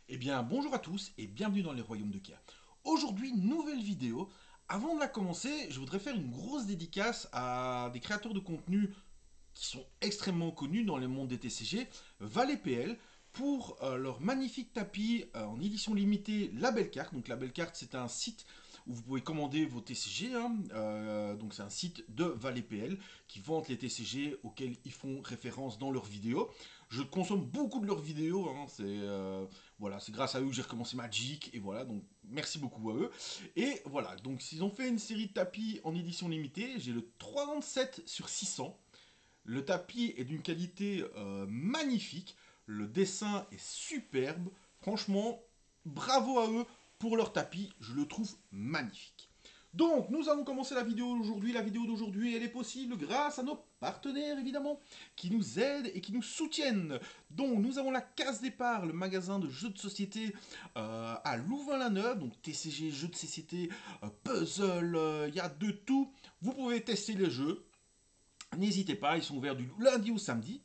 Eh bien, bonjour à tous et bienvenue dans les royaumes de Kia. Aujourd'hui, nouvelle vidéo. Avant de la commencer, je voudrais faire une grosse dédicace à des créateurs de contenu qui sont extrêmement connus dans le monde des TCG, Valet PL, pour leur magnifique tapis en édition limitée La Belle Carte. Donc La Belle Carte, c'est un site où vous pouvez commander vos TCG. Donc c'est un site de Valet PL qui vante les TCG auxquels ils font référence dans leurs vidéos. Je consomme beaucoup de leurs vidéos. Voilà, c'est grâce à eux que j'ai recommencé Magic et voilà. Donc merci beaucoup à eux. Et voilà, donc ils ont fait une série de tapis en édition limitée. J'ai le 37 sur 600. Le tapis est d'une qualité magnifique. Le dessin est superbe. Franchement, bravo à eux pour leur tapis. Je le trouve magnifique. Donc, nous allons commencer la vidéo d'aujourd'hui. La vidéo d'aujourd'hui, elle est possible grâce à nos partenaires, évidemment, qui nous aident et qui nous soutiennent. Donc, nous avons la Case Départ, le magasin de jeux de société à Louvain-la-Neuve. Donc, TCG, jeux de société, puzzle, il y a de tout. Vous pouvez tester les jeux. N'hésitez pas, ils sont ouverts du lundi au samedi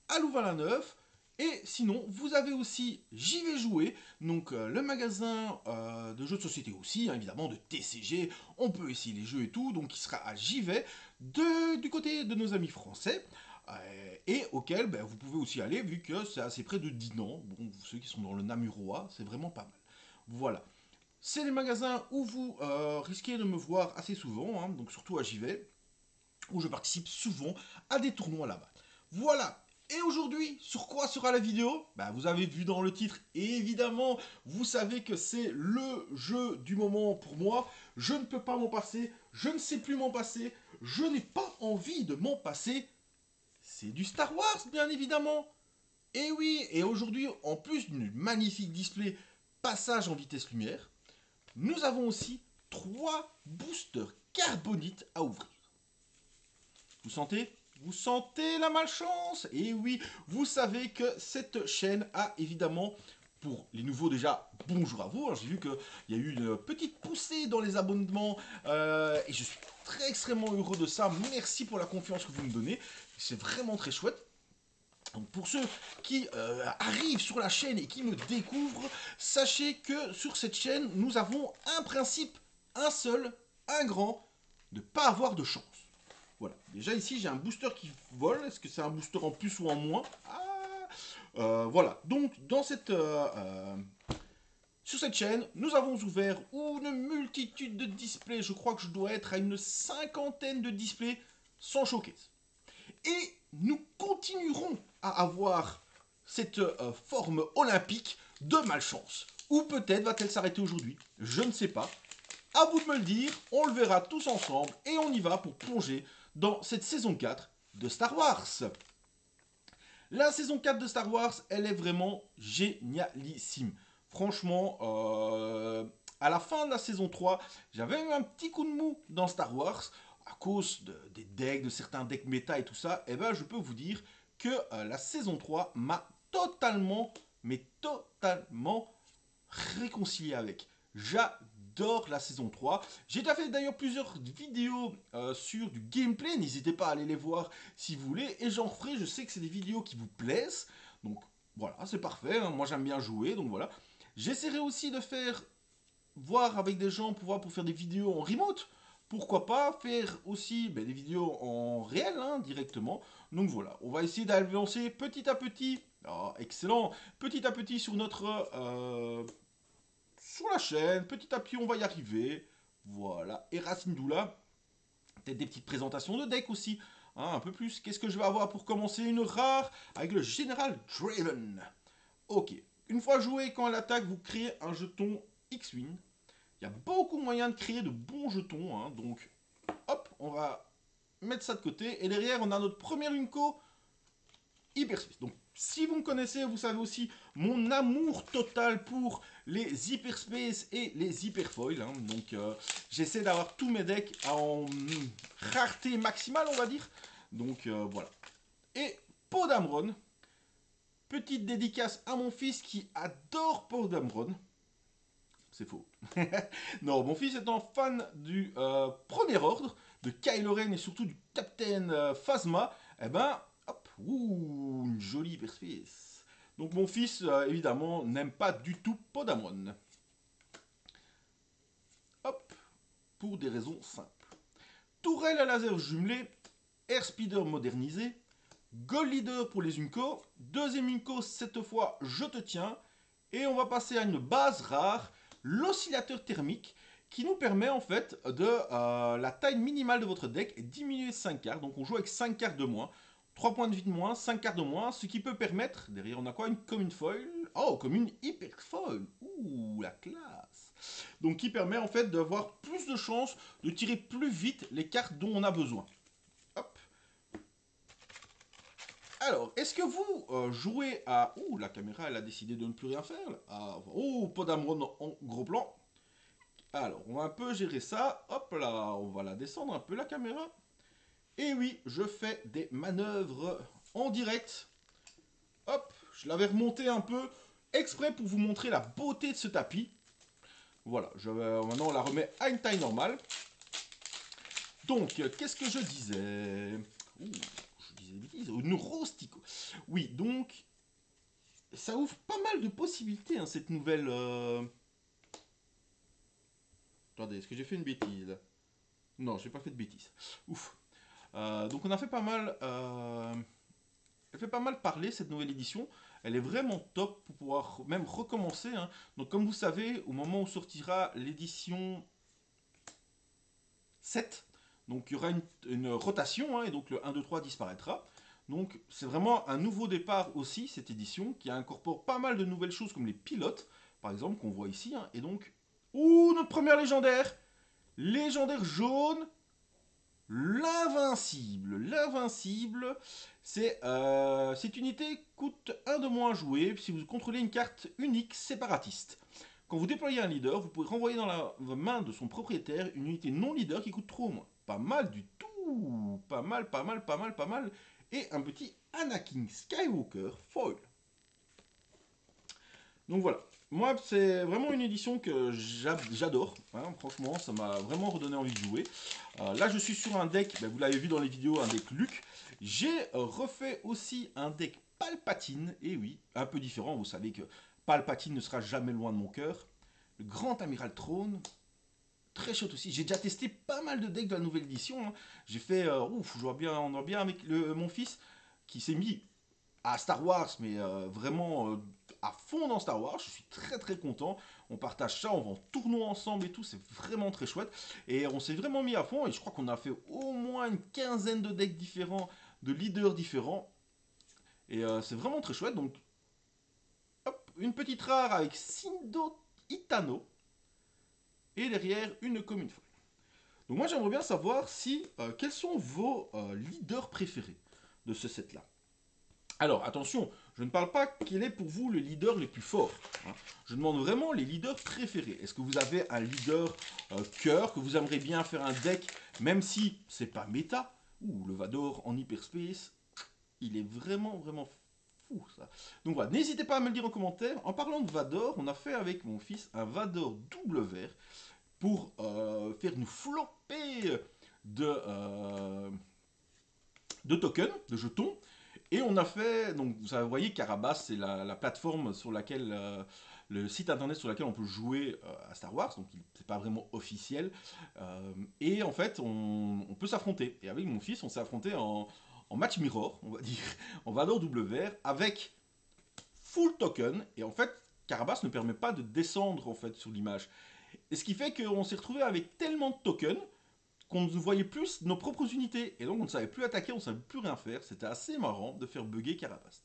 à Louvain-la-Neuve. Et sinon, vous avez aussi J'y vais jouer, donc le magasin de jeux de société aussi, hein, évidemment de TCG, on peut essayer les jeux et tout, donc il sera à J'y vais, du côté de nos amis français, et auquel vous pouvez aussi aller, vu que c'est assez près de Dinan, bon, ceux qui sont dans le Namurois, c'est vraiment pas mal. Voilà. C'est les magasins où vous risquez de me voir assez souvent, hein, donc surtout à J'y vais, où je participe souvent à des tournois là-bas. Voilà. Et aujourd'hui, sur quoi sera la vidéo? Vous avez vu dans le titre, et évidemment, vous savez que c'est le jeu du moment pour moi. Je ne peux pas m'en passer, je ne sais plus m'en passer, je n'ai pas envie de m'en passer. C'est du Star Wars, bien évidemment. Et oui, et aujourd'hui, en plus d'une magnifique display passage en vitesse lumière, nous avons aussi 3 boosters carbonites à ouvrir. Vous sentez? Vous sentez la malchance? Et oui, vous savez que cette chaîne a évidemment, pour les nouveaux déjà, bonjour à vous. J'ai vu qu'il y a eu une petite poussée dans les abonnements et je suis très extrêmement heureux de ça. Merci pour la confiance que vous me donnez. C'est vraiment très chouette. Donc pour ceux qui arrivent sur la chaîne et qui me découvrent, sachez que sur cette chaîne, nous avons un principe, un seul, un grand, de ne pas avoir de chance. Voilà. Déjà ici, j'ai un booster qui vole. Est-ce que c'est un booster en plus ou en moins? Voilà. Donc, sur cette chaîne, nous avons ouvert une multitude de displays. Je crois que je dois être à une cinquantaine de displays sans showcase. Et nous continuerons à avoir cette forme olympique de malchance. Ou peut-être va-t-elle s'arrêter aujourd'hui? Je ne sais pas. À vous de me le dire, on le verra tous ensemble et on y va pour plonger dans cette saison 4 de Star Wars. La saison 4 de Star Wars, elle est vraiment génialissime. Franchement, à la fin de la saison 3, j'avais eu un petit coup de mou dans Star Wars à cause des decks, de certains decks méta et tout ça. Et je peux vous dire que la saison 3 m'a totalement, mais totalement réconcilié avec. J'adore la saison 3. J'ai déjà fait d'ailleurs plusieurs vidéos sur du gameplay. N'hésitez pas à aller les voir si vous voulez. Et j'en ferai, je sais que c'est des vidéos qui vous plaisent. Donc voilà, c'est parfait. Hein. Moi j'aime bien jouer, donc voilà. J'essaierai aussi de faire, voir avec des gens pour faire des vidéos en remote. Pourquoi pas faire aussi des vidéos en réel, hein, directement. Donc voilà, on va essayer d'avancer petit à petit. Oh, excellent. Petit à petit sur notre sur la chaîne. Petit à petit, on va y arriver. Voilà. Et Racine-Doula, peut-être des petites présentations de deck aussi. Hein, un peu plus. Qu'est-ce que je vais avoir pour commencer? Une rare avec le Général Draven. Ok. Une fois joué, quand elle attaque, vous créez un jeton X-Wing. Il y a beaucoup de moyens de créer de bons jetons. Hein, donc, hop, on va mettre ça de côté. Et derrière, on a notre première Unco Hyperspace. Donc, si vous me connaissez, vous savez aussi mon amour total pour les Hyperspace et les Hyperfoil. Hein. Donc, j'essaie d'avoir tous mes decks en rareté maximale, on va dire. Donc, voilà. Et Podamron. Petite dédicace à mon fils qui adore Podamron. C'est faux. Non, mon fils étant fan du Premier Ordre, de Kylo Ren et surtout du Captain Phasma, hop, une jolie Hyperspace. Donc mon fils, évidemment, n'aime pas du tout Podamon. Hop, pour des raisons simples. Tourelle à laser jumelée, Airspeeder modernisé, Gold Leader pour les Unco, deuxième Unco cette fois je te tiens, et on va passer à une base rare, l'oscillateur thermique, qui nous permet en fait de la taille minimale de votre deck est diminuer de 5 cartes, donc on joue avec 5 cartes de moins, 3 points de vie de moins, 5 cartes de moins, ce qui peut permettre, derrière on a quoi, une commune foil, oh comme une hyper foil, ouh la classe, donc qui permet en fait d'avoir plus de chances de tirer plus vite les cartes dont on a besoin. Hop. Alors, est-ce que vous jouez à... Ouh, la caméra, elle a décidé de ne plus rien faire. Là. Ah, oh, Podamon en gros plan. Alors, on va un peu gérer ça. Hop là, on va la descendre un peu, la caméra. Et oui, je fais des manœuvres en direct. Hop, je l'avais remonté un peu, exprès pour vous montrer la beauté de ce tapis. Voilà, maintenant on la remet à une taille normale. Donc, qu'est-ce que je disais? Ouh, je disais des bêtises. Une rostico. Oui, donc, ça ouvre pas mal de possibilités, hein, cette nouvelle... Attendez, est-ce que j'ai fait une bêtise? Non, j'ai pas fait de bêtises. Ouf. Donc on a fait pas mal... Elle fait pas mal parler, cette nouvelle édition. Elle est vraiment top pour pouvoir même recommencer. Hein. Donc comme vous savez, au moment où sortira l'édition 7, donc il y aura une rotation, hein, et donc le 1, 2, 3 disparaîtra. Donc c'est vraiment un nouveau départ aussi, cette édition, qui incorpore pas mal de nouvelles choses comme les pilotes, par exemple, qu'on voit ici. Hein, et donc, ouh, notre première légendaire! Légendaire jaune, l'invincible. L'invincible, cette unité coûte 1 de moins à jouer si vous contrôlez une carte unique séparatiste. Quand vous déployez un leader, vous pouvez renvoyer dans la main de son propriétaire une unité non leader qui coûte 3 au moins. Pas mal du tout. Pas mal, pas mal, pas mal, pas mal. Et un petit Anakin Skywalker foil. Donc voilà. Moi, c'est vraiment une édition que j'adore. Hein, franchement, ça m'a vraiment redonné envie de jouer. Là, je suis sur un deck, ben, vous l'avez vu dans les vidéos, un deck Luke. J'ai refait aussi un deck Palpatine. Et oui, un peu différent. Vous savez que Palpatine ne sera jamais loin de mon cœur. Le Grand Amiral Throne. Très chouette aussi. J'ai déjà testé pas mal de decks de la nouvelle édition. Hein. J'ai fait... ouf, on voit bien avec mon fils qui s'est mis à Star Wars, mais vraiment à fond dans Star Wars. Je suis très très content. On partage ça, on va en tournoi ensemble et tout. C'est vraiment très chouette. Et on s'est vraiment mis à fond. Et je crois qu'on a fait au moins une quinzaine de decks différents, de leaders différents. Et c'est vraiment très chouette. Donc, hop, une petite rare avec Sindo Itano. Et derrière, une commune folle. Donc moi j'aimerais bien savoir si quels sont vos leaders préférés de ce set-là. Alors attention, je ne parle pas quel est pour vous le leader le plus fort. Hein. Je demande vraiment les leaders préférés. Est-ce que vous avez un leader cœur que vous aimeriez bien faire un deck, même si c'est pas méta? Ouh, le Vador en hyperspace, il est vraiment vraiment fou ça. Donc voilà, n'hésitez pas à me le dire en commentaire. En parlant de Vador, on a fait avec mon fils un Vador double vert pour faire nous flopper de tokens, de jetons. Et on a fait, donc vous voyez, Carabas, c'est la plateforme sur laquelle, le site internet sur lequel on peut jouer à Star Wars, donc c'est pas vraiment officiel. Et en fait, on peut s'affronter. Et avec mon fils, on s'est affronté en match mirror, on va dire, en Vador double vert, avec full token. Et en fait, Carabas ne permet pas de descendre en fait sur l'image. Et ce qui fait qu'on s'est retrouvé avec tellement de tokens qu'on ne voyait plus nos propres unités. Et donc on ne savait plus attaquer, on ne savait plus rien faire. C'était assez marrant de faire bugger Carabas.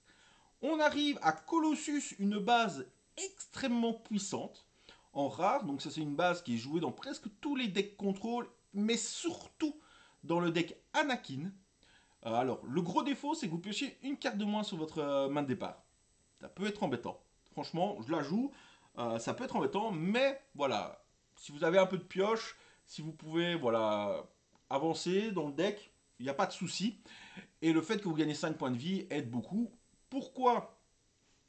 On arrive à Colossus, une base extrêmement puissante, en rare. Donc ça c'est une base qui est jouée dans presque tous les decks contrôle, mais surtout dans le deck Anakin. Alors le gros défaut c'est que vous piochez une carte de moins sur votre main de départ. Ça peut être embêtant. Franchement, je la joue, ça peut être embêtant, mais voilà, si vous avez un peu de pioche, si vous pouvez voilà, avancer dans le deck, il n'y a pas de souci. Et le fait que vous gagnez 5 points de vie aide beaucoup. Pourquoi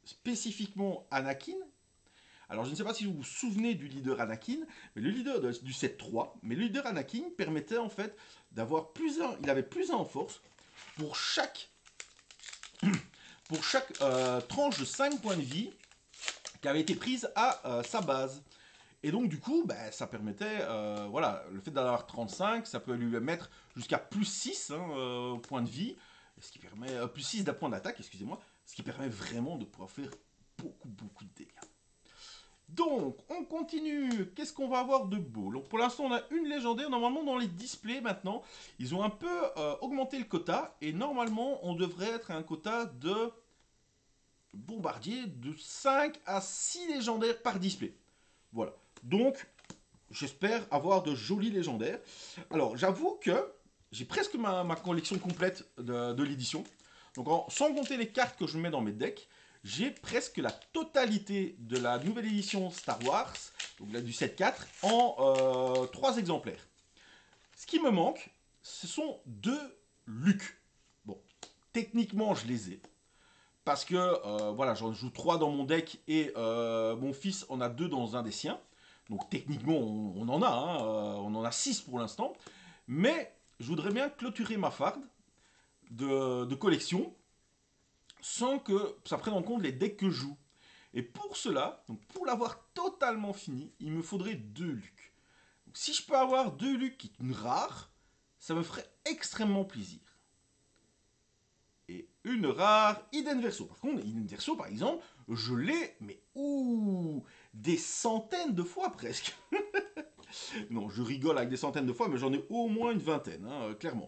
spécifiquement Anakin? Alors je ne sais pas si vous vous souvenez du leader Anakin, mais le leader du set 3, mais le leader Anakin permettait en fait d'avoir plus 1, il avait plus 1 en force pour chaque pour chaque tranche de 5 points de vie qui avait été prise à sa base. Et donc du coup, bah, ça permettait, voilà, le fait d'avoir 35, ça peut lui mettre jusqu'à plus 6 points de vie, ce qui permet, plus 6 d'un point d'attaque, excusez-moi, ce qui permet vraiment de pouvoir faire beaucoup de dégâts. Donc, on continue. Qu'est-ce qu'on va avoir de beau? Donc, pour l'instant, on a une légendaire. Normalement, dans les displays, maintenant, ils ont un peu augmenté le quota. Et normalement, on devrait être à un quota de bombardier de 5 à 6 légendaires par display. Voilà. Donc, j'espère avoir de jolis légendaires. Alors, j'avoue que j'ai presque ma collection complète de l'édition. Donc, sans compter les cartes que je mets dans mes decks, j'ai presque la totalité de la nouvelle édition Star Wars, donc là du 7-4, en 3 exemplaires. Ce qui me manque, ce sont 2 Luke. Bon, techniquement, je les ai. Parce que, voilà, j'en joue 3 dans mon deck et mon fils en a 2 dans un des siens. Donc techniquement, on en a, hein, on en a 6 pour l'instant. Mais je voudrais bien clôturer ma farde de collection sans que ça prenne en compte les decks que je joue. Et pour cela, donc pour l'avoir totalement fini, il me faudrait 2 Luke. Donc si je peux avoir 2 Luke qui est une rare, ça me ferait extrêmement plaisir. Et une rare Iden Verso. Par contre, Iden Verso, par exemple, je l'ai, mais des centaines de fois presque. Non, je rigole avec des centaines de fois, mais j'en ai au moins une vingtaine, hein, clairement.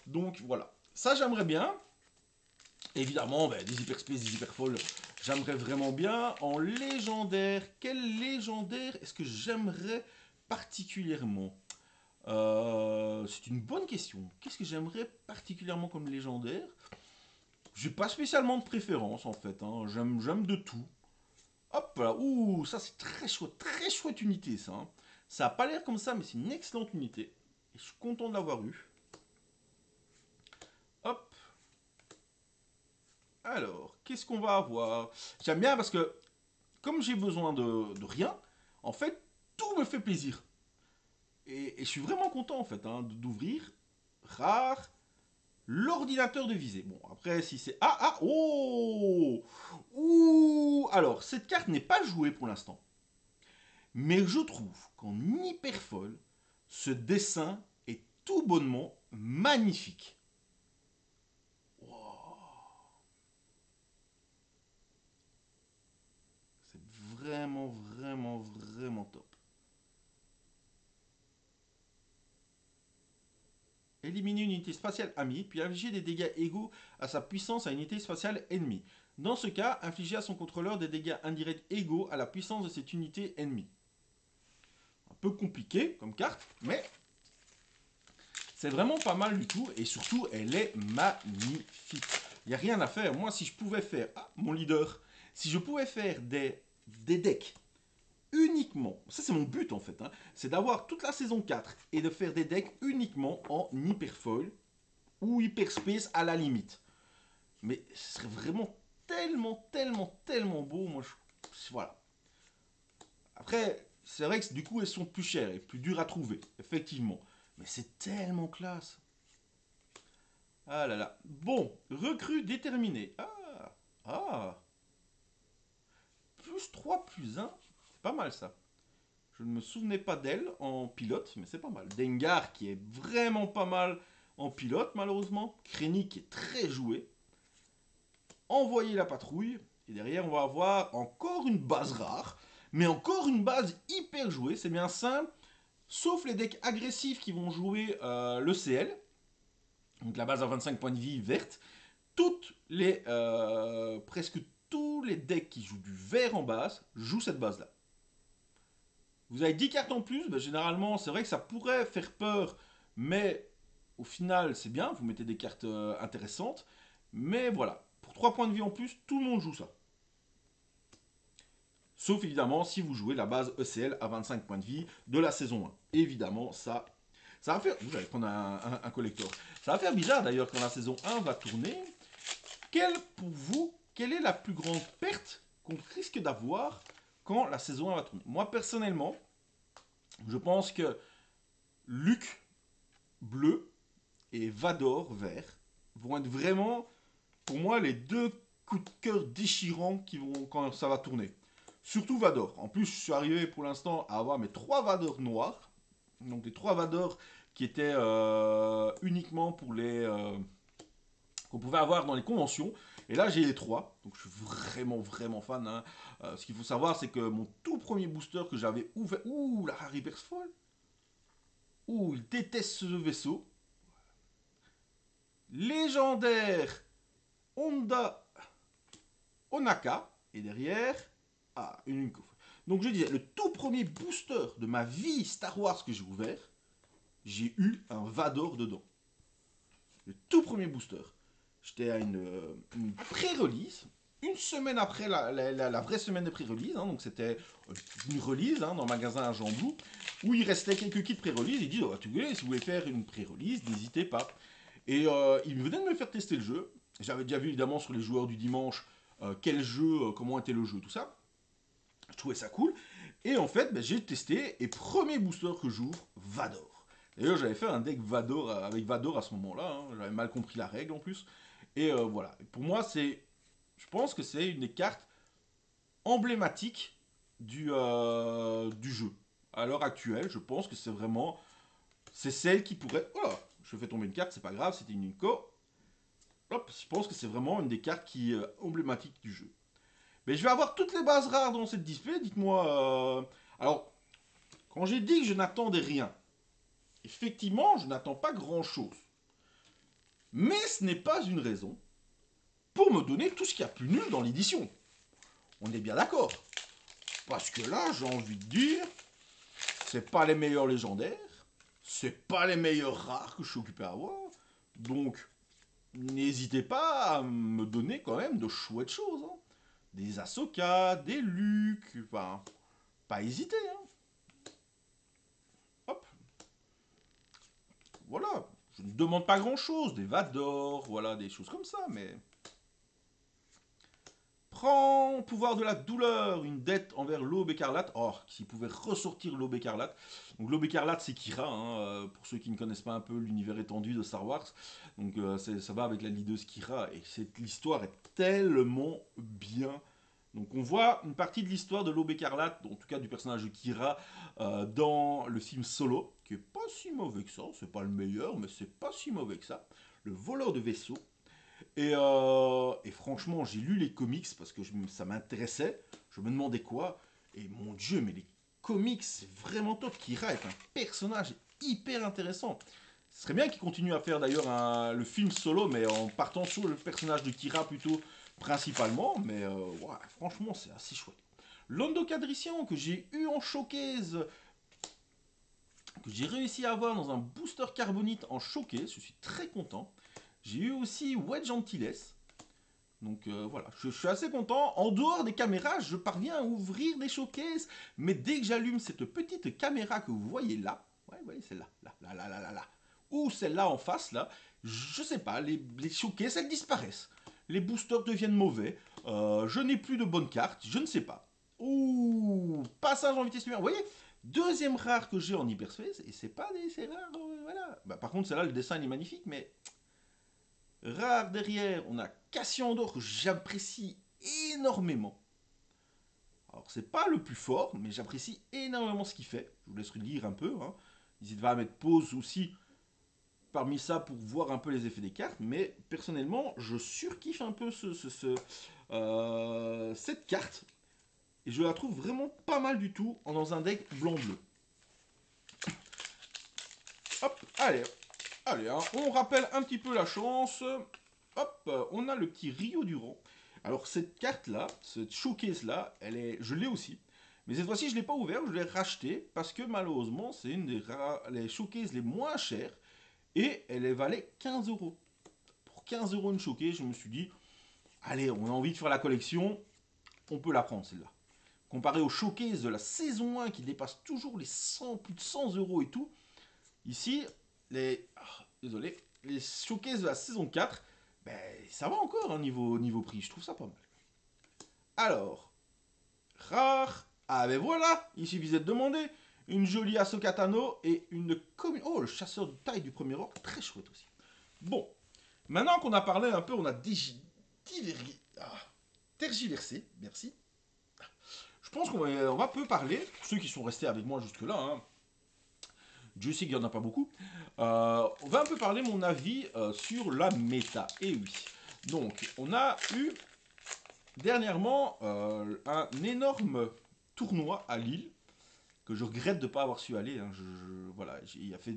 Donc voilà, ça j'aimerais bien. Évidemment, des hyperspace, des hyperfolles, j'aimerais vraiment bien. En légendaire, quel légendaire est-ce que j'aimerais particulièrement? C'est une bonne question. Qu'est-ce que j'aimerais particulièrement comme légendaire? J'ai pas spécialement de préférence en fait, hein. J'aime de tout. Hop là, ouh, ça c'est très chouette unité ça, hein. Ça a pas l'air comme ça, mais c'est une excellente unité. Et je suis content de l'avoir eu. Hop. Alors, qu'est-ce qu'on va avoir? J'aime bien parce que, comme j'ai besoin de rien, en fait, tout me fait plaisir. Et je suis vraiment content en fait hein, d'ouvrir. Rare. L'ordinateur de visée. Bon, après, si c'est... Oh ouh. Alors, cette carte n'est pas jouée pour l'instant. Mais je trouve qu'en hyperfolle, ce dessin est tout bonnement magnifique. Wow. C'est vraiment top. Éliminer une unité spatiale amie, puis infliger des dégâts égaux à sa puissance à une unité spatiale ennemie. Dans ce cas, infliger à son contrôleur des dégâts indirects égaux à la puissance de cette unité ennemie. Un peu compliqué comme carte, mais c'est vraiment pas mal du tout, et surtout, elle est magnifique. Il n'y a rien à faire. Moi, si je pouvais faire... Ah, mon leader. Si je pouvais faire des decks uniquement, ça c'est mon but en fait, hein, c'est d'avoir toute la saison 4 et de faire des decks uniquement en hyperfoil ou hyperspace à la limite. Mais ce serait vraiment tellement beau. Moi, voilà. Après, c'est vrai que du coup, elles sont plus chères et plus dures à trouver, effectivement. Mais c'est tellement classe. Ah là là. Bon, recrue déterminée. Ah. Plus 3, plus 1. C'est pas mal ça. Je ne me souvenais pas d'elle en pilote, mais c'est pas mal. Dengar qui est vraiment pas mal en pilote, malheureusement. Krennic qui est très joué. Envoyer la patrouille. Et derrière, on va avoir encore une base rare. Mais encore une base hyper jouée. C'est bien simple. Sauf les decks agressifs qui vont jouer le CL. Donc la base à 25 points de vie verte. Presque tous les decks qui jouent du vert en base jouent cette base-là. Vous avez 10 cartes en plus, généralement c'est vrai que ça pourrait faire peur, mais au final c'est bien, vous mettez des cartes intéressantes. Mais voilà, pour 3 points de vie en plus, tout le monde joue ça. Sauf évidemment si vous jouez la base ECL à 25 points de vie de la saison 1. Évidemment, ça va faire... Vous allez prendre un collector. Ça va faire bizarre d'ailleurs quand la saison 1 va tourner. Pour vous, quelle est la plus grande perte qu'on risque d'avoir quand la saison 1 va tourner? Moi personnellement, je pense que Luke bleu et Vador vert vont être vraiment, pour moi, les deux coups de cœur déchirants qui vont quand ça va tourner. Surtout Vador. En plus, je suis arrivé pour l'instant à avoir mes 3 Vador noirs. Donc les 3 Vador qui étaient uniquement pour les... qu'on pouvait avoir dans les conventions. Et là, j'ai les 3. Donc je suis vraiment fan. Hein. Ce qu'il faut savoir, c'est que mon tout premier booster que j'avais ouvert... Ouh, la reverse folle. Ouh, il déteste ce vaisseau. Légendaire Honda Onaka. Et derrière, une Unico. Donc je disais, le tout premier booster de ma vie Star Wars que j'ai ouvert, j'ai eu un Vador dedans. Le tout premier booster. J'étais à une pré-release, une semaine après la vraie semaine de pré-release, hein, donc c'était une release hein, dans le magasin à Jean Blou, où il restait quelques kits pré-release. Il dit, oh, tu veux, si vous voulez faire une pré-release, n'hésitez pas. Et il venait de me faire tester le jeu. J'avais déjà vu évidemment sur les joueurs du dimanche quel jeu, comment était le jeu, tout ça. Je trouvais ça cool. Et en fait, j'ai testé, et premier booster que j'ouvre, Vador. D'ailleurs, j'avais fait un deck Vador avec Vador à ce moment-là. Hein. J'avais mal compris la règle en plus. Et voilà. Pour moi, je pense que c'est une des cartes emblématiques du jeu. À l'heure actuelle, je pense que c'est celle qui pourrait... Oh là, je fais tomber une carte, c'est pas grave, c'était une Unico. Hop, je pense que c'est vraiment une des cartes qui est emblématique du jeu. Mais je vais avoir toutes les bases rares dans cette display, dites-moi... Alors, quand j'ai dit que je n'attendais rien, effectivement, je n'attends pas grand-chose. Mais ce n'est pas une raison pour me donner tout ce qu'il y a de plus nul dans l'édition. On est bien d'accord. Parce que là, j'ai envie de dire, c'est pas les meilleurs légendaires, c'est pas les meilleurs rares que je suis occupé à avoir. Donc, n'hésitez pas à me donner quand même de chouettes choses. Hein. Des Ahsoka, des Luke, enfin, pas hésiter. Hein. Hop. Voilà. Je ne demande pas grand chose, des Vador, voilà, des choses comme ça, mais... Prends pouvoir de la douleur, une dette envers l'Aube écarlate. Oh, s'il pouvait ressortir l'Aube écarlate. Donc l'Aube écarlate, c'est Kira, hein, pour ceux qui ne connaissent pas un peu l'univers étendu de Star Wars. Donc ça va avec la leaduse Kira, et l'histoire est tellement bien. Donc on voit une partie de l'histoire de l'Aube écarlate, en tout cas du personnage de Kira, dans le film Solo, qui est pas si mauvais que ça, c'est pas le meilleur, mais c'est pas si mauvais que ça. Le voleur de vaisseau. Et franchement, j'ai lu les comics parce que ça m'intéressait. Je me demandais quoi. Et mon Dieu, mais les comics, c'est vraiment top. Kira est un personnage hyper intéressant. Ce serait bien qu'il continue à faire d'ailleurs le film Solo, mais en partant sur le personnage de Kira plutôt principalement. Mais ouais, franchement, c'est assez chouette. Londo Cadrician que j'ai eu en showcase, que j'ai réussi à avoir dans un booster carbonite en showcase. Je suis très content. J'ai eu aussi Wedge Antilles. Donc voilà, je suis assez content. En dehors des caméras, je parviens à ouvrir des showcases. Mais dès que j'allume cette petite caméra que vous voyez là, ouais, celle-là, là, ou celle-là en face, là, je sais pas, les showcases, elles disparaissent. Les boosters deviennent mauvais. Je n'ai plus de bonnes cartes, je ne sais pas. Ouh, passage en vitesse lumière. Vous voyez, deuxième rare que j'ai en hyperspace, et c'est pas des rares, voilà. Bah, par contre, celle-là, le dessin il est magnifique, mais... Rare derrière, on a Cassian d'or que j'apprécie énormément. Alors c'est pas le plus fort, mais j'apprécie énormément ce qu'il fait. Je vous laisse lire un peu. Hein. N'hésitez pas à mettre pause aussi parmi ça pour voir un peu les effets des cartes. Mais personnellement, je surkiffe un peu cette carte. Et je la trouve vraiment pas mal du tout dans un deck blanc-bleu. Hop, allez. Allez, hein, on rappelle un petit peu la chance. Hop, on a le petit Rio Durand. Alors cette carte-là, cette showcase-là, je l'ai aussi. Mais cette fois-ci, je ne l'ai pas ouvert, je l'ai racheté parce que malheureusement, c'est une des les showcases les moins chères. Et elle valait 15 euros. Pour 15 euros une showcase, je me suis dit, allez, on a envie de faire la collection, on peut la prendre celle-là. Comparé aux showcases de la saison 1 qui dépassent toujours les 100, plus de 100 euros et tout, ici, désolé, les showcases de la saison 4, ben, ça va encore niveau prix, je trouve ça pas mal. Alors, rare, ah ben voilà, il suffisait de demander, une jolie Ahsoka Tano et une commune, oh le chasseur de taille du premier ordre, très chouette aussi. Bon, maintenant qu'on a parlé un peu, on a Ah, tergiversé, merci. Je pense on va peu parler, pour ceux qui sont restés avec moi jusque-là, hein, Dieu sait qu'il n'y en a pas beaucoup, on va un peu parler mon avis sur la méta. Et oui, donc on a eu dernièrement un énorme tournoi à Lille, que je regrette de ne pas avoir su aller. Hein. Voilà,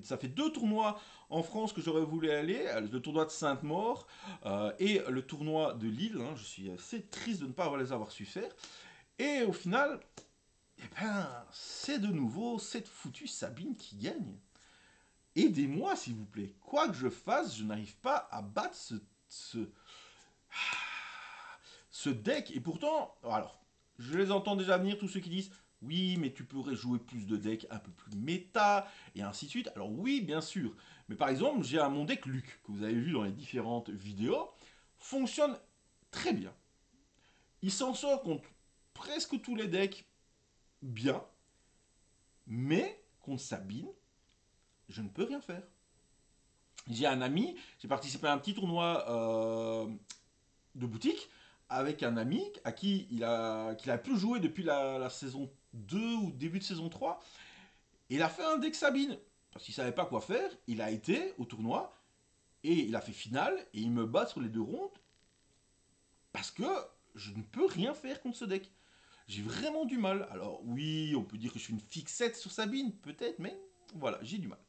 ça fait 2 tournois en France que j'aurais voulu aller, le tournoi de Sainte-Maure et le tournoi de Lille. Hein. Je suis assez triste de ne pas les avoir su faire. Et au final, eh ben, c'est de nouveau cette foutue Sabine qui gagne. Aidez-moi, s'il vous plaît. Quoi que je fasse, je n'arrive pas à battre ce deck. Et pourtant, alors, je les entends déjà venir, tous ceux qui disent oui, mais tu pourrais jouer plus de decks un peu plus méta, et ainsi de suite. Alors oui, bien sûr. Mais par exemple, j'ai mon deck Luc, que vous avez vu dans les différentes vidéos, fonctionne très bien. Il s'en sort contre presque tous les decks bien, mais contre Sabine, je ne peux rien faire. J'ai un ami, j'ai participé à un petit tournoi de boutique avec un ami à qui qu'il a pu jouer depuis la saison 2 ou début de saison 3. Et il a fait un deck Sabine. Parce qu'il savait pas quoi faire. Il a été au tournoi et il a fait finale et il me bat sur les 2 rondes parce que je ne peux rien faire contre ce deck. J'ai vraiment du mal. Alors oui, on peut dire que je suis une fixette sur Sabine, peut-être, mais voilà, j'ai du mal.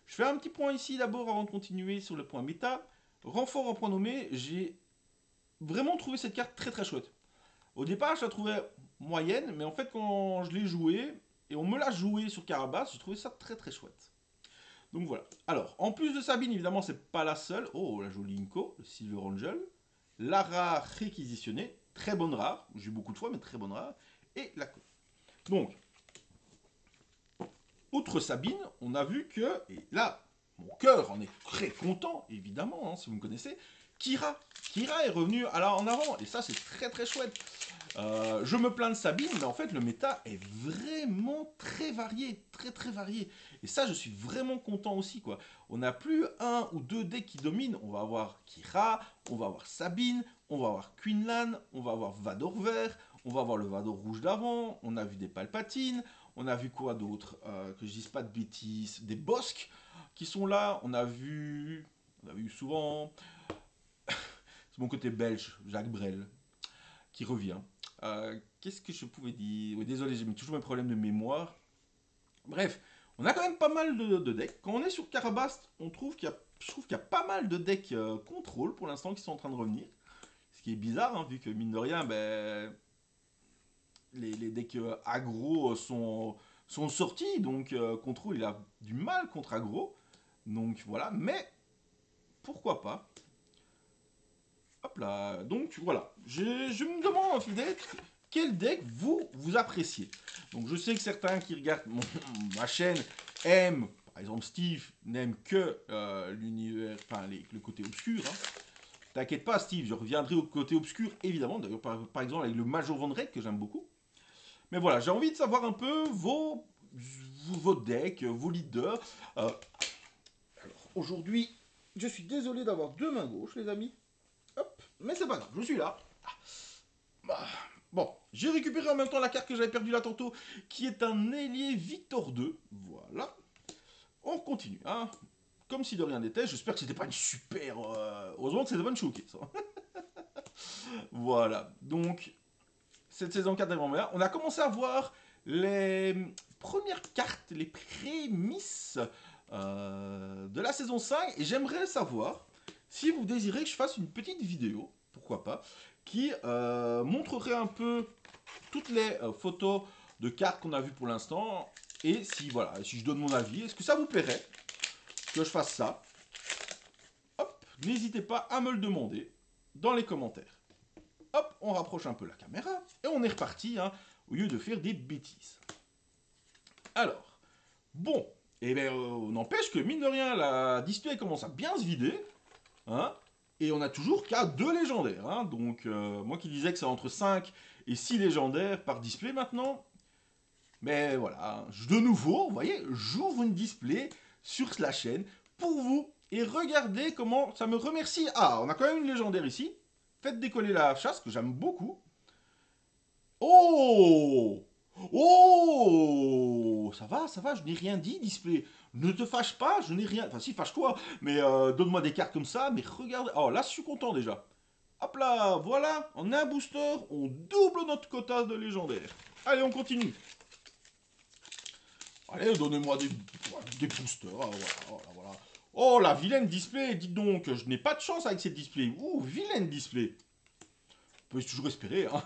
Je fais un petit point ici d'abord avant de continuer sur le point méta. Renfort en point nommé, j'ai vraiment trouvé cette carte très très chouette. Au départ, je la trouvais moyenne, mais en fait, quand je l'ai jouée, et on me l'a joué sur Carabas, j'ai trouvé ça très très chouette. Donc voilà. Alors, en plus de Sabine, évidemment, c'est pas la seule. Oh, la jolie Inco, le Silver Angel. La rare réquisitionnée, très bonne rare. J'ai eu beaucoup de fois, mais très bonne rare. Et la côte. Donc, outre Sabine, on a vu que, et là, mon cœur en est très content, évidemment, hein, si vous me connaissez, Kira. Kira est revenu en avant, et ça, c'est très très chouette. Je me plains de Sabine, mais en fait, le méta est vraiment très varié, très très varié. Et ça, je suis vraiment content aussi, quoi. On n'a plus 1 ou 2 decks qui dominent. On va avoir Kira, on va avoir Sabine, on va avoir Queenlan, on va avoir Vador vert, on va avoir le Vador rouge d'avant, on a vu des Palpatines, on a vu quoi d'autre que je dise pas de bêtises, des Bosques qui sont là, on a vu souvent, c'est mon côté belge, Jacques Brel, qui revient. Qu'est-ce que je pouvais dire? Oui, désolé, j'ai toujours mes problèmes de mémoire. Bref, on a quand même pas mal de decks. Quand on est sur Carabast, je trouve qu'il y a pas mal de decks contrôle pour l'instant qui sont en train de revenir. Ce qui est bizarre, hein, vu que mine de rien, ben, les decks aggro sont sortis. Donc contrôle, il a du mal contre aggro. Donc voilà, mais pourquoi pas? Hop là, donc voilà. Je me demande, peut-être, quel deck vous appréciez. Donc je sais que certains qui regardent ma chaîne aiment, par exemple Steve, n'aime que l'univers, enfin le côté obscur. Hein. T'inquiète pas Steve, je reviendrai au côté obscur, évidemment, d'ailleurs par exemple avec le Major Van Rek que j'aime beaucoup. Mais voilà, j'ai envie de savoir un peu vos decks, vos leaders. Alors aujourd'hui, je suis désolé d'avoir 2 mains gauches les amis. Hop, mais c'est pas grave, je suis là. Bon, j'ai récupéré en même temps la carte que j'avais perdue là tantôt, qui est un ailier Victor 2. Voilà. On continue, hein. Comme si de rien n'était. J'espère que c'était pas une super. Heureusement que c'était pas une showcase. Voilà. Donc, cette saison 4 d'Avant-Mer, on a commencé à voir les premières cartes, les prémices de la saison 5. Et j'aimerais savoir si vous désirez que je fasse une petite vidéo, pourquoi pas, qui montrerait un peu toutes les photos de cartes qu'on a vues pour l'instant. Et si, voilà, si je donne mon avis, est-ce que ça vous plairait que je fasse ça? Hop, n'hésitez pas à me le demander dans les commentaires. Hop, on rapproche un peu la caméra et on est reparti, hein, au lieu de faire des bêtises. Alors, bon, et bien, n'empêche que, mine de rien, la display commence à bien se vider, hein, et on a toujours qu'à 2 légendaires, hein, donc moi qui disais que c'est entre 5 et 6 légendaires par display maintenant, mais voilà, de nouveau, vous voyez, j'ouvre une display sur la chaîne pour vous, et regardez comment ça me remercie. Ah, on a quand même une légendaire ici, Faites décoller la chasse, que j'aime beaucoup. Oh! Oh! Ça va, je n'ai rien dit, display. Ne te fâche pas, je n'ai rien... Enfin, si, fâche-toi, mais donne-moi des cartes comme ça, mais regarde... Oh, là, je suis content, déjà. Hop là, voilà, en un booster, on double notre quota de légendaire. Allez, on continue. Allez, donnez-moi des boosters, ah, voilà, voilà, voilà. Oh, la vilaine display, dites donc, je n'ai pas de chance avec cette display. Ouh, vilaine display. On peut toujours espérer, hein.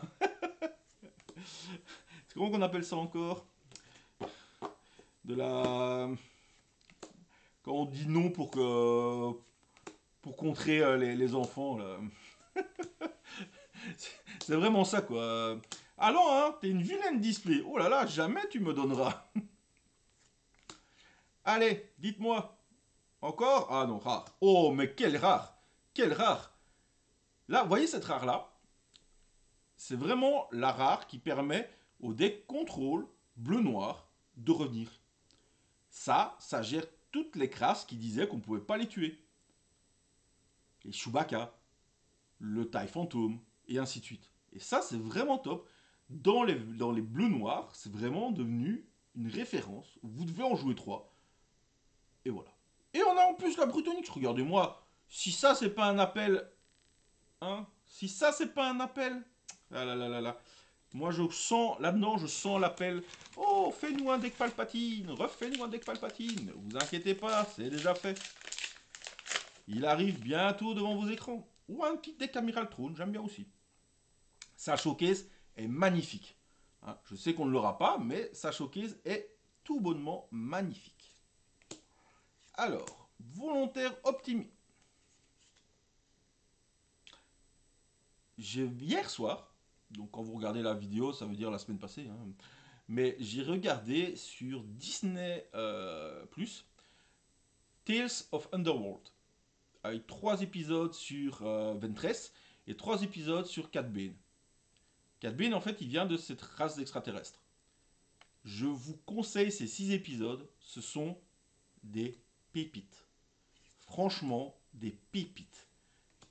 C'est comment qu'on appelle ça encore? De la... Quand on dit non pour contrer les enfants, là. C'est vraiment ça, quoi. Allons, hein, t'es une vilaine display. Oh là là, jamais tu me donneras. Allez, dites-moi. Encore? Ah non, rare. Oh, mais quel rare. Quel rare. Là, vous voyez cette rare-là? C'est vraiment la rare qui permet au deck contrôle bleu-noir de revenir. Ça gère toutes les crasses qui disaient qu'on ne pouvait pas les tuer. Les Chewbacca, le taille fantôme, et ainsi de suite. Et ça, c'est vraiment top. Dans les bleus noirs, c'est vraiment devenu une référence. Vous devez en jouer 3. Et voilà. Et on a en plus la Brutonix. Regardez-moi. Si ça, c'est pas un appel. Hein? Si ça, c'est pas un appel. Ah là là là là. Moi, je sens, là-dedans, je sens l'appel. Oh, fais-nous un deck Palpatine. Refais-nous un deck Palpatine. Vous inquiétez pas, c'est déjà fait. Il arrive bientôt devant vos écrans. Ou un petit deck Amiral Throne, j'aime bien aussi. Sa showcase est magnifique. Hein, je sais qu'on ne l'aura pas, mais sa showcase est tout bonnement magnifique. Alors, volontaire optimiste. Hier soir, donc quand vous regardez la vidéo, ça veut dire la semaine passée, hein, mais j'ai regardé sur Disney Plus Tales of Underworld, avec 3 épisodes sur Ventress et 3 épisodes sur Cat Bane. Cat Bane, en fait, il vient de cette race d'extraterrestres. Je vous conseille ces 6 épisodes, ce sont des pépites. Franchement, des pépites.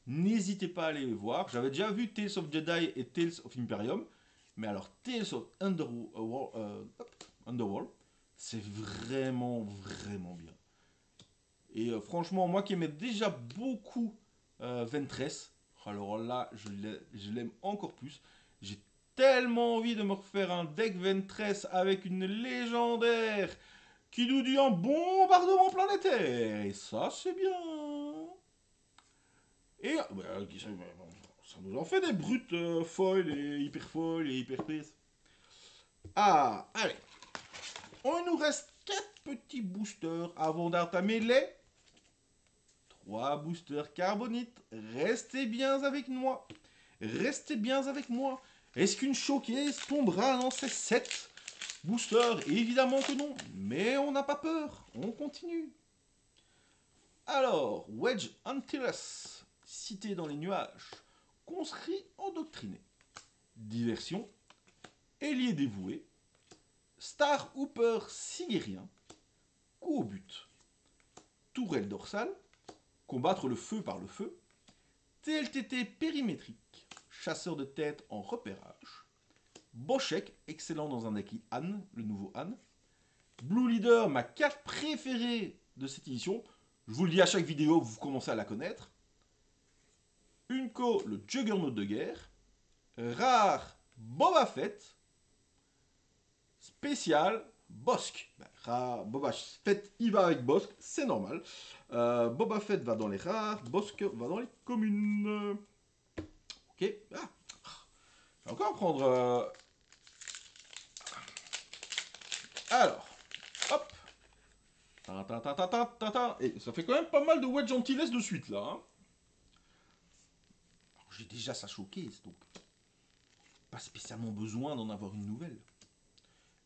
N'hésitez pas à aller les voir. J'avais déjà vu Tales of Jedi et Tales of Imperium. Mais alors, Tales of Underworld, c'est vraiment, vraiment bien. Et franchement, moi qui aimais déjà beaucoup Ventress, alors là, je l'aime encore plus. J'ai tellement envie de me refaire un deck Ventress avec une légendaire qui nous dit un bombardement planétaire. Et ça, c'est bien. Et bah, ça nous en fait des brutes foil et hyper foil et hyper prise. Ah, allez. Il nous reste 4 petits boosters avant d'entamer les 3 boosters carbonite. Restez bien avec moi. Restez bien avec moi. Est-ce qu'une showcase tombera dans ces 7 boosters? Évidemment que non. Mais on n'a pas peur. On continue. Alors, Wedge Antilles, cité dans les nuages, conscrit endoctriné. Diversion, ailier dévoué, Star Hooper sigérien, coup au but, tourelle dorsale, combattre le feu par le feu, TLTT périmétrique, chasseur de tête en repérage, Boschek, excellent dans un deck Han, le nouveau Han, Blue Leader, ma carte préférée de cette édition, je vous le dis à chaque vidéo, vous commencez à la connaître, Unco, le Juggernaut de guerre, rare, Boba Fett, spécial, Bossk. Boba Fett, il va avec Bossk, c'est normal. Boba Fett va dans les rares, Bossk va dans les communes. Ok. Ah. Je vais encore prendre... Alors, hop. Et ça fait quand même pas mal de Wedge Antilles de suite, là. Hein. J'ai déjà sa showcase, donc pas spécialement besoin d'en avoir une nouvelle.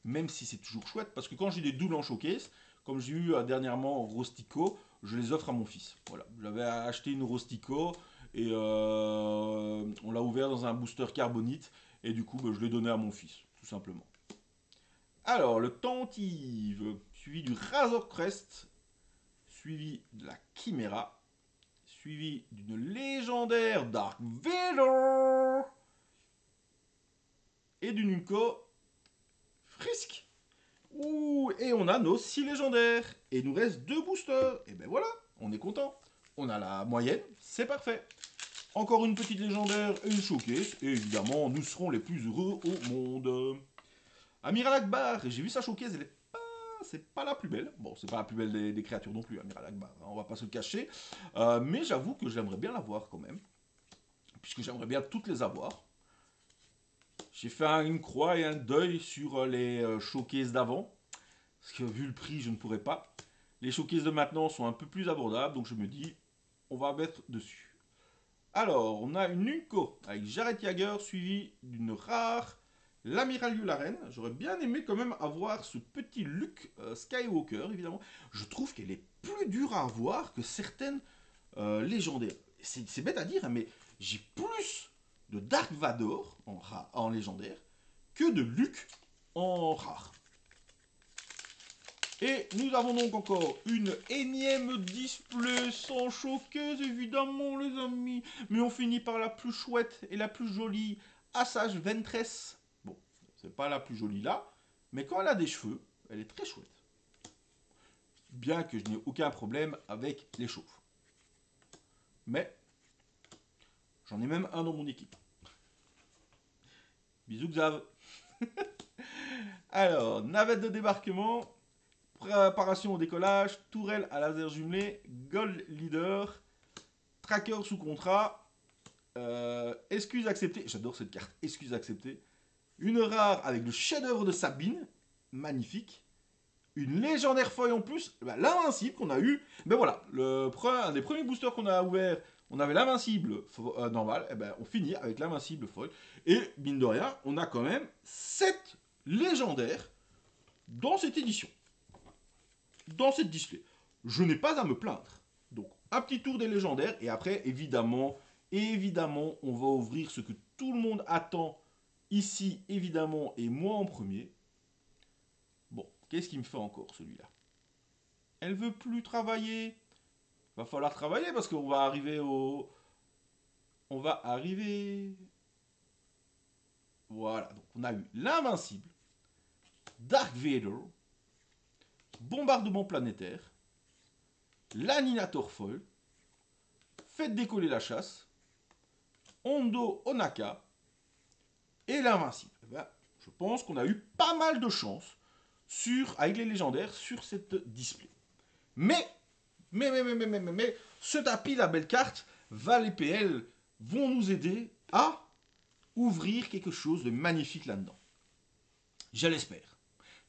Même si c'est toujours chouette, parce que quand j'ai des doubles en showcase, comme j'ai eu dernièrement Rostico, je les offre à mon fils. Voilà, j'avais acheté une Rostico et on l'a ouvert dans un booster carbonite et du coup je l'ai donné à mon fils, tout simplement. Alors, le Tentive, suivi du Razor Crest, suivi de la Chimera, suivi d'une légendaire Dark Vader et d'une Unco Frisk. Ouh, et on a nos 6 légendaires. Et il nous reste 2 boosters. Et ben voilà, on est content. On a la moyenne, c'est parfait. Encore une petite légendaire et une showcase. Et évidemment, nous serons les plus heureux au monde. Amiral Akbar, j'ai vu sa showcase, c'est pas la plus belle. Bon, c'est pas la plus belle des créatures non plus, Amiral Akbar, hein, on va pas se le cacher. Mais j'avoue que j'aimerais bien l'avoir quand même. Puisque j'aimerais bien toutes les avoir. J'ai fait une croix et un deuil sur les showcases d'avant. Parce que vu le prix, je ne pourrais pas. Les showcases de maintenant sont un peu plus abordables, donc je me dis, on va mettre dessus. Alors, on a une Unco avec Jared Jagger, suivi d'une rare l'Amiral Yularen. J'aurais bien aimé quand même avoir ce petit Luke Skywalker, évidemment. Je trouve qu'elle est plus dure à avoir que certaines légendaires. C'est bête à dire, hein, mais j'ai plus de Dark Vador en légendaire que de Luke en rare. Et nous avons donc encore une énième display sans choqueuse, évidemment, les amis. Mais on finit par la plus chouette et la plus jolie, Asajj Ventress. Bon, c'est pas la plus jolie là, mais quand elle a des cheveux, elle est très chouette. Bien que je n'ai aucun problème avec les chauves. Mais, j'en ai même un dans mon équipe. Bisous Xav. Alors, navette de débarquement. Préparation au décollage, tourelle à laser jumelé, Gold Leader, tracker sous contrat, excuse acceptée, j'adore cette carte, excuse acceptée, une rare avec le chef-d'œuvre de Sabine, magnifique, une légendaire feuille en plus, ben, l'invincible qu'on a eu, ben voilà, un des premiers boosters qu'on a ouvert, on avait l'invincible normal, et ben on finit avec l'invincible foil, et mine de rien, on a quand même 7 légendaires dans cette édition. Dans cette display. Je n'ai pas à me plaindre. Donc, un petit tour des légendaires. Et après, évidemment, on va ouvrir ce que tout le monde attend ici, évidemment, et moi en premier. Bon, qu'est-ce qu'il me fait encore, celui-là? Elle veut plus travailler. Va falloir travailler parce qu'on va arriver au... On va arriver... Voilà, donc on a eu l'invincible, Dark Vader, bombardement planétaire, l'Annihilator Foil, faites décoller la chasse, Hondo Onaka et l'invincible. Ben, je pense qu'on a eu pas mal de chance avec les légendaires sur cette display. Mais, ce tapis, la belle carte, Val et PL vont nous aider à ouvrir quelque chose de magnifique là-dedans. Je l'espère.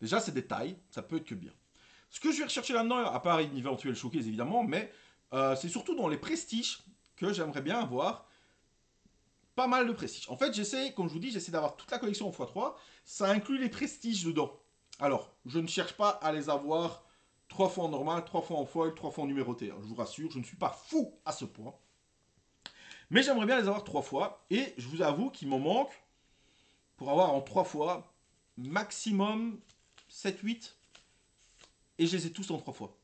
Déjà, c'est des tailles, ça peut être que bien. Ce que je vais rechercher là-dedans, à part une éventuelle showcase évidemment, mais c'est surtout dans les prestiges que j'aimerais bien avoir pas mal de prestiges. En fait, comme je vous dis, j'essaie d'avoir toute la collection en x3. Ça inclut les prestiges dedans. Alors, je ne cherche pas à les avoir 3 fois en normal, 3 fois en foil, 3 fois en numéroté. Je vous rassure, je ne suis pas fou à ce point. Mais j'aimerais bien les avoir 3 fois. Et je vous avoue qu'il m'en manque pour avoir en 3 fois maximum 7-8. Et je les ai tous en 3 fois.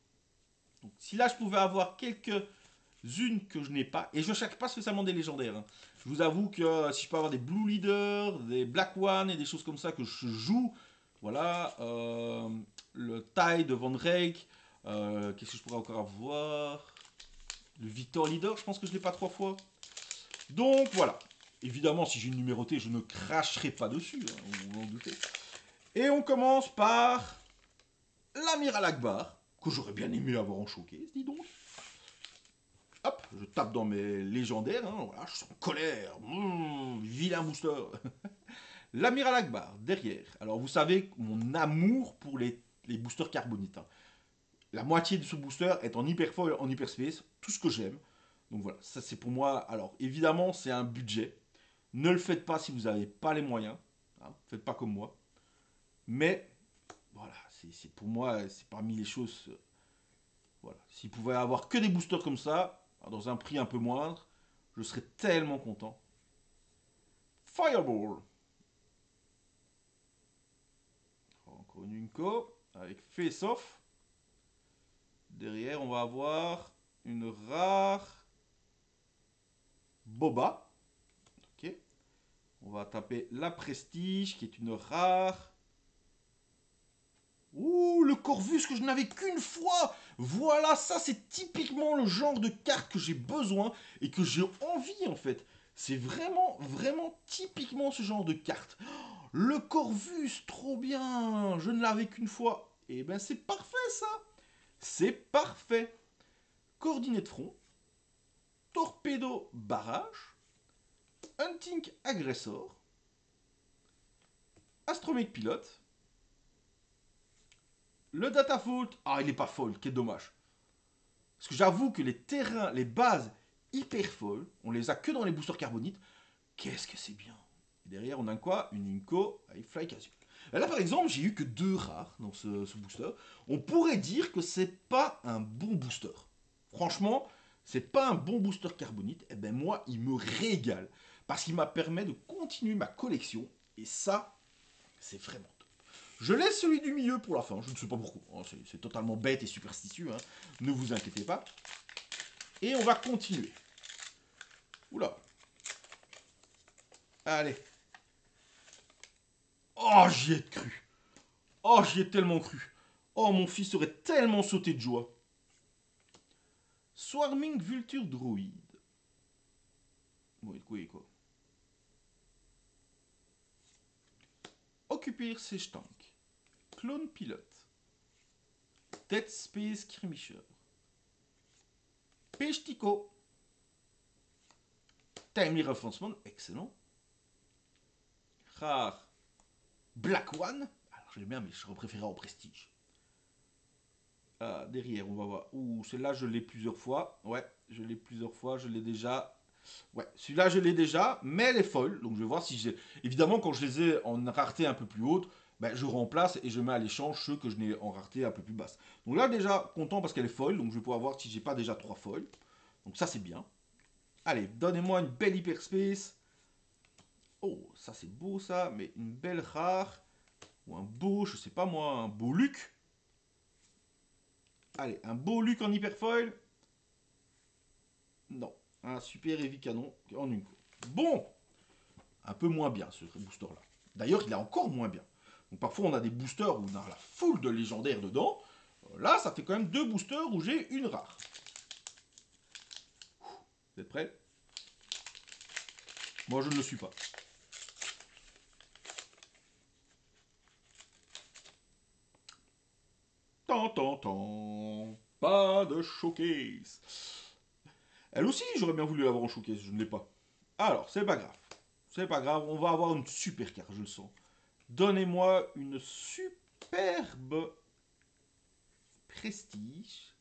Donc, si là je pouvais avoir quelques-unes que je n'ai pas, et je ne cherche pas spécialement des légendaires, hein. Je vous avoue que si je peux avoir des Blue Leaders, des Black One et des choses comme ça que je joue, voilà, le Tide de Van Reyk, qu'est-ce que je pourrais encore avoir? Le Victor Leader, je pense que je ne l'ai pas 3 fois. Donc voilà, évidemment si j'ai une numérotée, je ne cracherai pas dessus, hein, vous en doutez. Et on commence par l'Amiral Akbar, que j'aurais bien aimé avoir en showcase, dis donc. Hop, je tape dans mes légendaires, hein, voilà, je suis en colère, vilain booster. L'Amiral Akbar, derrière. Alors vous savez mon amour pour les boosters carbonites. Hein. La moitié de ce booster est en hyperfoil, en hyperspace, tout ce que j'aime. Donc voilà, ça c'est pour moi. Alors évidemment, c'est un budget. Ne le faites pas si vous n'avez pas les moyens. Hein, faites pas comme moi. Mais voilà, c'est pour moi, c'est parmi les choses. Voilà, s'il pouvait avoir que des boosters comme ça, dans un prix un peu moindre, je serais tellement content. Fireball. Encore une Unco avec Face Off. Derrière, on va avoir une rare Boba. Ok. On va taper la Prestige, qui est une rare. Ouh, le Corvus que je n'avais qu'une fois. Voilà, ça c'est typiquement le genre de carte que j'ai besoin et que j'ai envie en fait. C'est vraiment, vraiment typiquement ce genre de carte. Le Corvus, trop bien. Je ne l'avais qu'une fois. Et ben c'est parfait ça. C'est parfait. Coordinée de front. Torpedo barrage. Hunting agressor. Astromech pilote. Le data fault. Ah, il est pas folle, quel dommage. Parce que j'avoue que les terrains, les bases hyper folles, on les a que dans les boosters carbonites. Qu'est-ce que c'est bien. Et derrière, on a quoi? Une Inco avec Fly Casual. Là, par exemple, j'ai eu que 2 rares dans ce booster. On pourrait dire que c'est pas un bon booster. Franchement, c'est pas un bon booster carbonite. Et ben moi, il me régale. Parce qu'il m'a permis de continuer ma collection. Et ça, c'est vraiment top. Je laisse celui du milieu pour la fin. Je ne sais pas pourquoi. C'est totalement bête et superstitieux. Hein. Ne vous inquiétez pas. Et on va continuer. Oula. Allez. Oh, j'y ai cru. Oh, j'y ai tellement cru. Oh, mon fils aurait tellement sauté de joie. Swarming Vulture Druid. Bon, quoi. Occuper Siege Tank. Clone Pilote. Dead Space Skirmisher. Pechtico. Timely Reinforcement, excellent. Rare. Black One. Alors, je l'aime bien, mais je préférais en prestige. Derrière, on va voir. Ouh, celle-là, je l'ai plusieurs fois. Ouais, je l'ai plusieurs fois. Je l'ai déjà. Ouais, celui-là, je l'ai déjà, mais elle est folle. Donc, je vais voir si j'ai. Évidemment, quand je les ai en rareté un peu plus haute, ben, je remplace et je mets à l'échange ceux que je n'ai en rareté un peu plus basse. Donc là, déjà, content parce qu'elle est folle. Donc, je vais pouvoir voir si j'ai pas déjà 3 folles. Donc, ça, c'est bien. Allez, donnez-moi une belle hyperspace. Oh, ça, c'est beau, ça. Mais une belle rare. Ou un beau, je sais pas moi, un beau Luc. Allez, un beau Luc en hyperfoil. Non. Un super heavy canon en une. Bon, un peu moins bien ce booster-là. D'ailleurs, il est encore moins bien. Donc parfois, on a des boosters où on a la foule de légendaires dedans. Là, ça fait quand même 2 boosters où j'ai une rare. Vous êtes prêts? Moi, je ne le suis pas. Tant. Pas de showcase. Elle aussi, j'aurais bien voulu l'avoir en showcase, je ne l'ai pas. Alors, c'est pas grave. C'est pas grave, on va avoir une super carte, je le sens. Donnez-moi une superbe prestige.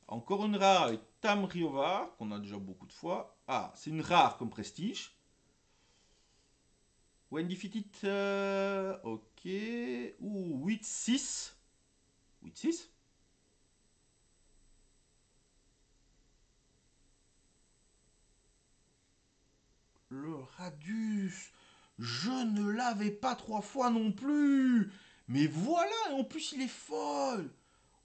Encore une rare avec Tamriova, qu'on a déjà beaucoup de fois. Ah, c'est une rare comme prestige. When defeated, ok. Ouh, 8-6. 8-6. Le Radius. Je ne l'avais pas 3 fois non plus. Mais voilà, et en plus il est folle.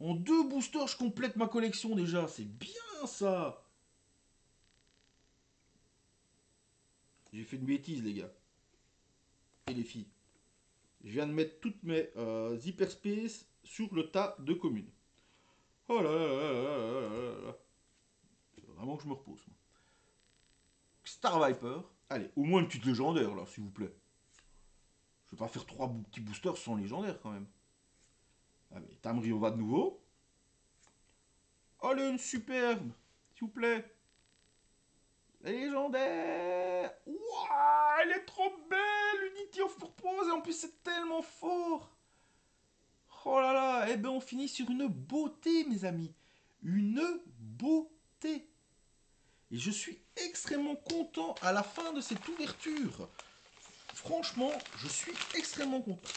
En 2 boosters, je complète ma collection déjà. C'est bien ça. J'ai fait une bêtise, les gars. Et les filles. Je viens de mettre toutes mes hyperspace sur le tas de communes. Oh là là là là là là là. C'est vraiment que je me repose. Moi. Star Viper. Allez, au moins une petite légendaire, là, s'il vous plaît. Je vais pas faire 3 petits boosters sans légendaire, quand même. Allez, Tamriova de nouveau. Allez, une superbe, s'il vous plaît. Légendaire. Ouah, elle est trop belle, Unity of Purpose. Et en plus, c'est tellement fort. Oh là là, eh ben on finit sur une beauté, mes amis. Une beauté. Et je suis extrêmement content à la fin de cette ouverture. Franchement, je suis extrêmement content.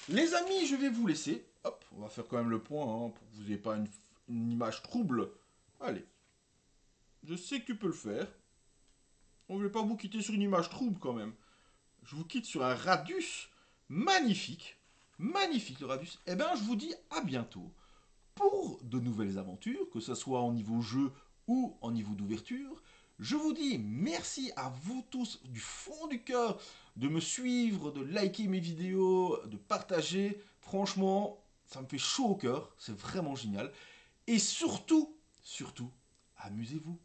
Les amis, je vais vous laisser. Hop, on va faire quand même le point hein, pour que vous n'ayez pas une image trouble. Allez, je sais que tu peux le faire. On ne va pas vous quitter sur une image trouble quand même. Je vous quitte sur un Radius magnifique. Magnifique le Radius. Eh bien, je vous dis à bientôt pour de nouvelles aventures, que ce soit en niveau jeu ou en niveau d'ouverture. Je vous dis merci à vous tous du fond du cœur de me suivre, de liker mes vidéos, de partager. Franchement, ça me fait chaud au cœur, c'est vraiment génial. Et surtout, amusez-vous.